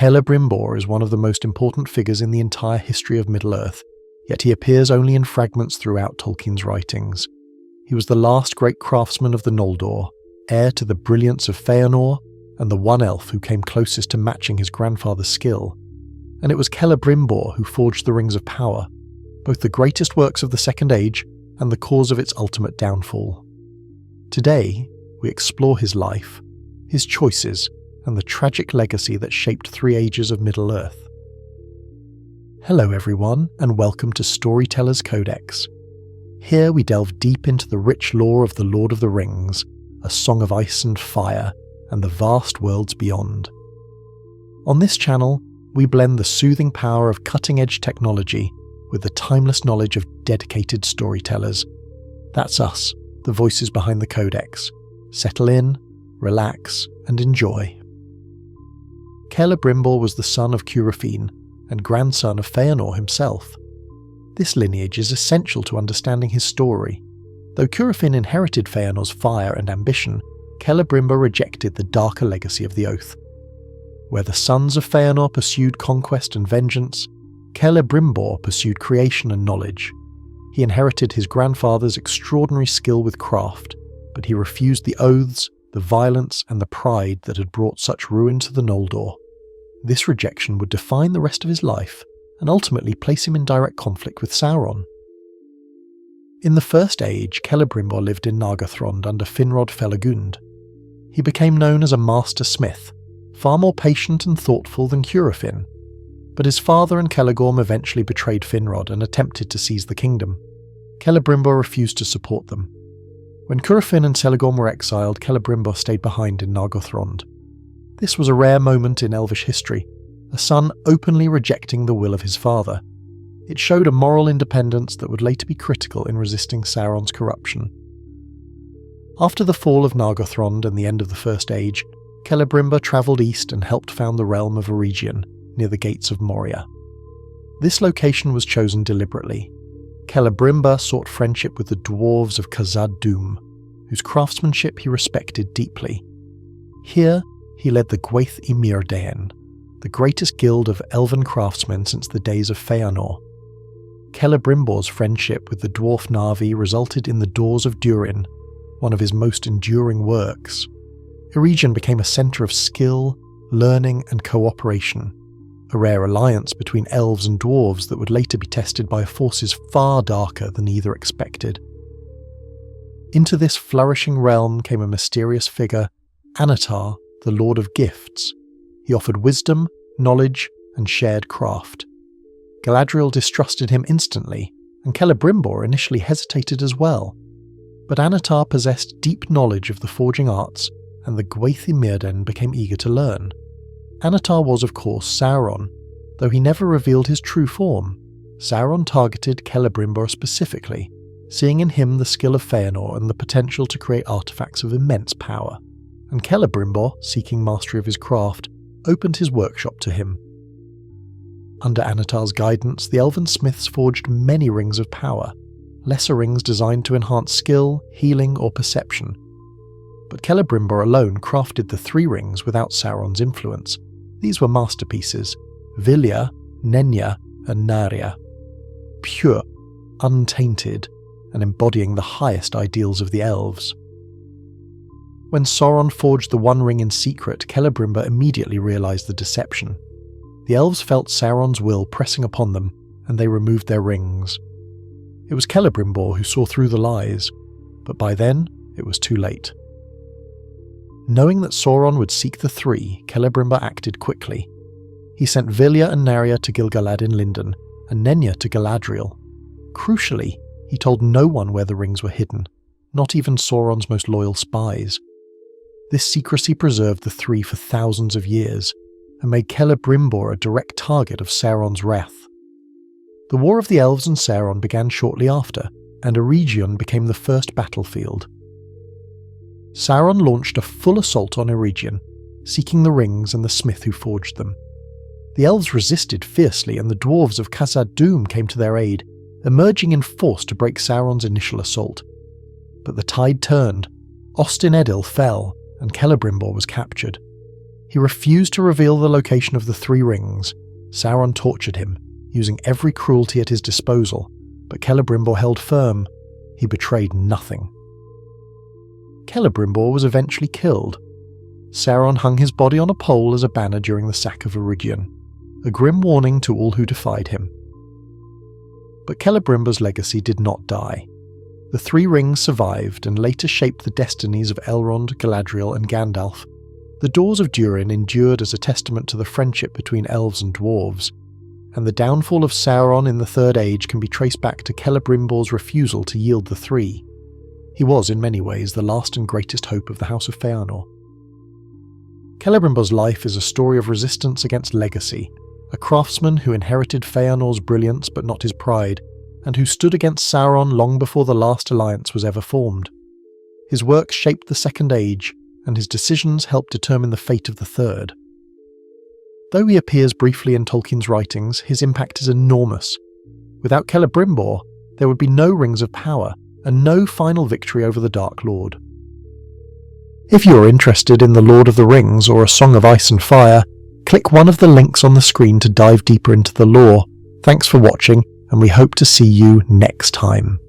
Celebrimbor is one of the most important figures in the entire history of Middle-earth, yet he appears only in fragments throughout Tolkien's writings. He was the last great craftsman of the Noldor, heir to the brilliance of Fëanor, and the one elf who came closest to matching his grandfather's skill. And it was Celebrimbor who forged the Rings of Power, both the greatest works of the Second Age and the cause of its ultimate downfall. Today, we explore his life, his choices, and the tragic legacy that shaped 3 ages of Middle-earth. Hello everyone, and welcome to Storyteller's Codex. Here we delve deep into the rich lore of the Lord of the Rings, a song of ice and fire, and the vast worlds beyond. On this channel, we blend the soothing power of cutting-edge technology with the timeless knowledge of dedicated storytellers. That's us, the voices behind the Codex. Settle in, relax, and enjoy. Celebrimbor was the son of Curufin and grandson of Fëanor himself. This lineage is essential to understanding his story. Though Curufin inherited Fëanor's fire and ambition, Celebrimbor rejected the darker legacy of the Oath. Where the sons of Fëanor pursued conquest and vengeance, Celebrimbor pursued creation and knowledge. He inherited his grandfather's extraordinary skill with craft, but he refused the oaths, the violence, and the pride that had brought such ruin to the Noldor. This rejection would define the rest of his life, and ultimately place him in direct conflict with Sauron. In the First Age, Celebrimbor lived in Nargothrond under Finrod Felagund. He became known as a master smith, far more patient and thoughtful than Curufin. But his father and Celegorm eventually betrayed Finrod and attempted to seize the kingdom. Celebrimbor refused to support them. When Curufin and Celegorm were exiled, Celebrimbor stayed behind in Nargothrond. This was a rare moment in Elvish history, a son openly rejecting the will of his father. It showed a moral independence that would later be critical in resisting Sauron's corruption. After the fall of Nargothrond and the end of the First Age, Celebrimbor travelled east and helped found the realm of Eregion, near the gates of Moria. This location was chosen deliberately. Celebrimbor sought friendship with the dwarves of Khazad-dum, whose craftsmanship he respected deeply. Here, he led the Gwaith y Myrdaen, the greatest guild of elven craftsmen since the days of Fëanor. Celebrimbor's friendship with the dwarf Na'vi resulted in the Doors of Durin, one of his most enduring works. Eregion became a centre of skill, learning, and cooperation, a rare alliance between elves and dwarves that would later be tested by forces far darker than either expected. Into this flourishing realm came a mysterious figure, Annatar, the Lord of Gifts. He offered wisdom, knowledge, and shared craft. Galadriel distrusted him instantly, and Celebrimbor initially hesitated as well. But Annatar possessed deep knowledge of the forging arts, and the Gwaith y Myrdaen became eager to learn. Annatar was, of course, Sauron. Though he never revealed his true form, Sauron targeted Celebrimbor specifically, seeing in him the skill of Fëanor and the potential to create artifacts of immense power. And Celebrimbor, seeking mastery of his craft, opened his workshop to him. Under Annatar's guidance, the elven smiths forged many rings of power, lesser rings designed to enhance skill, healing, or perception. But Celebrimbor alone crafted the 3 rings without Sauron's influence. These were masterpieces, Vilya, Nenya, and Narya. Pure, untainted, and embodying the highest ideals of the elves. When Sauron forged the One Ring in secret, Celebrimbor immediately realised the deception. The elves felt Sauron's will pressing upon them, and they removed their rings. It was Celebrimbor who saw through the lies, but by then it was too late. Knowing that Sauron would seek the 3, Celebrimbor acted quickly. He sent Vilya and Narya to Gil-galad in Lindon, and Nenya to Galadriel. Crucially, he told no one where the rings were hidden, not even Sauron's most loyal spies. This secrecy preserved the 3 for thousands of years, and made Celebrimbor a direct target of Sauron's wrath. The War of the Elves and Sauron began shortly after, and Eregion became the first battlefield. Sauron launched a full assault on Eregion, seeking the rings and the smith who forged them. The elves resisted fiercely, and the dwarves of Khazad-dum came to their aid, emerging in force to break Sauron's initial assault. But the tide turned, Ostin Edil fell, and Celebrimbor was captured. He refused to reveal the location of the three rings. Sauron tortured him, using every cruelty at his disposal, but Celebrimbor held firm. He betrayed nothing. Celebrimbor was eventually killed. Sauron hung his body on a pole as a banner during the sack of Eregion, a grim warning to all who defied him. But Celebrimbor's legacy did not die. The three rings survived and later shaped the destinies of Elrond, Galadriel and Gandalf. The doors of Durin endured as a testament to the friendship between elves and dwarves, and the downfall of Sauron in the Third Age can be traced back to Celebrimbor's refusal to yield the three. He was, in many ways, the last and greatest hope of the House of Fëanor. Celebrimbor's life is a story of resistance against legacy, a craftsman who inherited Fëanor's brilliance but not his pride, and who stood against Sauron long before the last alliance was ever formed. His work shaped the Second Age, and his decisions helped determine the fate of the Third. Though he appears briefly in Tolkien's writings, his impact is enormous. Without Celebrimbor, there would be no Rings of Power, and no final victory over the Dark Lord. If you're interested in The Lord of the Rings or A Song of Ice and Fire, click one of the links on the screen to dive deeper into the lore. Thanks for watching, and we hope to see you next time.